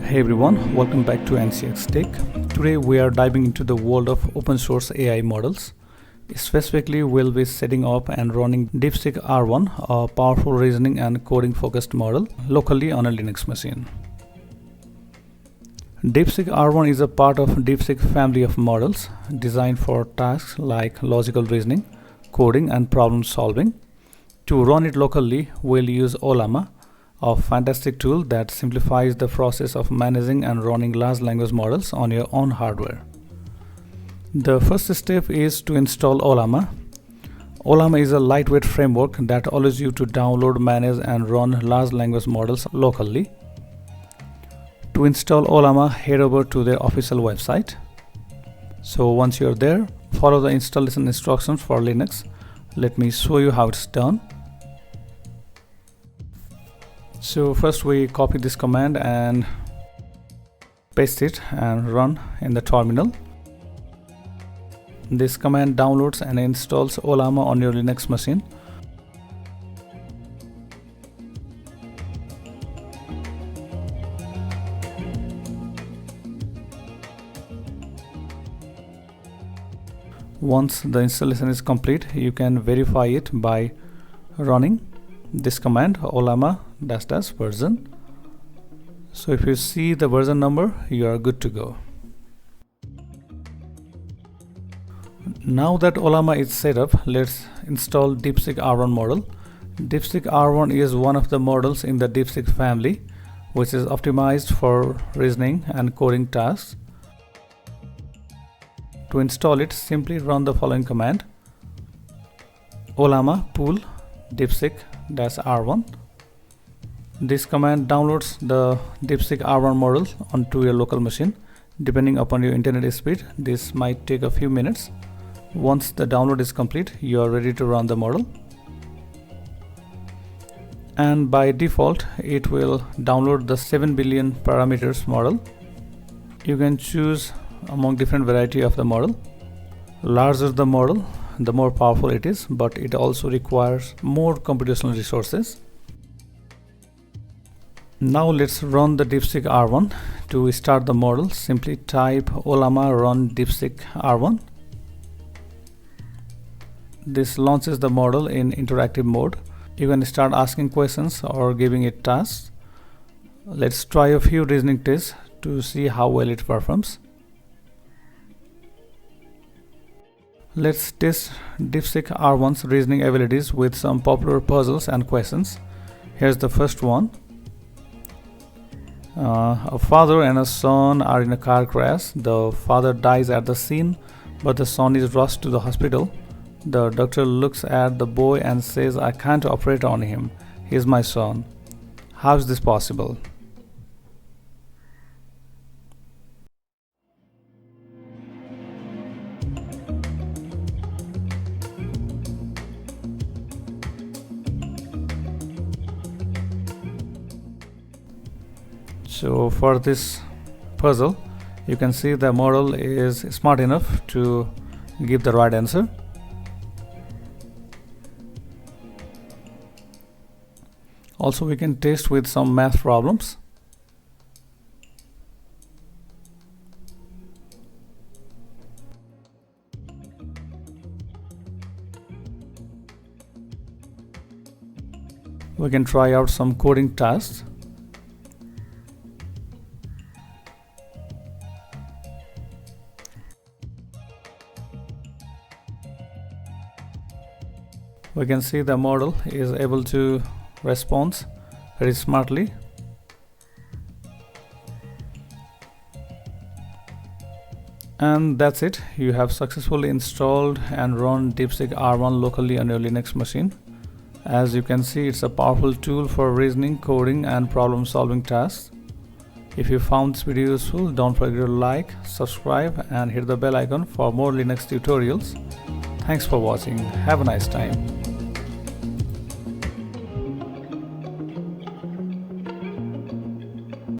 Hey everyone, welcome back to NCX Tech. Today we are diving into the world of open source AI models. Specifically, we'll be setting up and running DeepSeek-R1, a powerful reasoning and coding focused model, locally on a Linux machine. DeepSeek-R1 is a part of DeepSeek family of models designed for tasks like logical reasoning, coding, and problem solving. To run it locally, we'll use Ollama, a fantastic tool that simplifies the process of managing and running large language models on your own hardware. The first step is to install Ollama. Ollama is a lightweight framework that allows you to download, manage, and run large language models locally. To install Ollama, head over to their official website. So once you're there, follow the installation instructions for Linux. Let me show you how it's done. So first we copy this command and paste it and run in the terminal. This command downloads and installs Ollama on your Linux machine. Once the installation is complete, you can verify it by running this command Ollama -- version. So if you see the version number, you are good to go. Now that Ollama is set up, let's install DeepSeek-R1 model. DeepSeek-R1 is one of the models in the DeepSeek family, which is optimized for reasoning and coding tasks. To install it, simply run the following command: Ollama pool DeepSeek-R1. This command downloads the DeepSeek-R1 model onto your local machine. Depending upon your internet speed, this might take a few minutes. Once the download is complete, you are ready to run the model. And by default, it will download the 7 billion parameters model. You can choose among different variety of the model. Larger the model, the more powerful it is, but it also requires more computational resources. Now let's run the DeepSeek-R1. To start the model, simply type Ollama run DeepSeek-R1. This launches the model in interactive mode. You can start asking questions or giving it tasks. Let's try a few reasoning tests to see how well it performs. Let's test DeepSeek-R1's reasoning abilities with some popular puzzles and questions. Here's the first one. A father and a son are in a car crash. The father dies at the scene, but the son is rushed to the hospital. The doctor looks at the boy and says, "I can't operate on him. He is my son. How is this possible?" So for this puzzle, you can see the model is smart enough to give the right answer. Also, we can test with some math problems. We can try out some coding tasks. We can see the model is able to respond very smartly. And that's it. You have successfully installed and run DeepSeek-R1 locally on your Linux machine. As you can see, it's a powerful tool for reasoning, coding, and problem solving tasks. If you found this video useful, don't forget to like, subscribe, and hit the bell icon for more Linux tutorials. Thanks for watching. Have a nice time.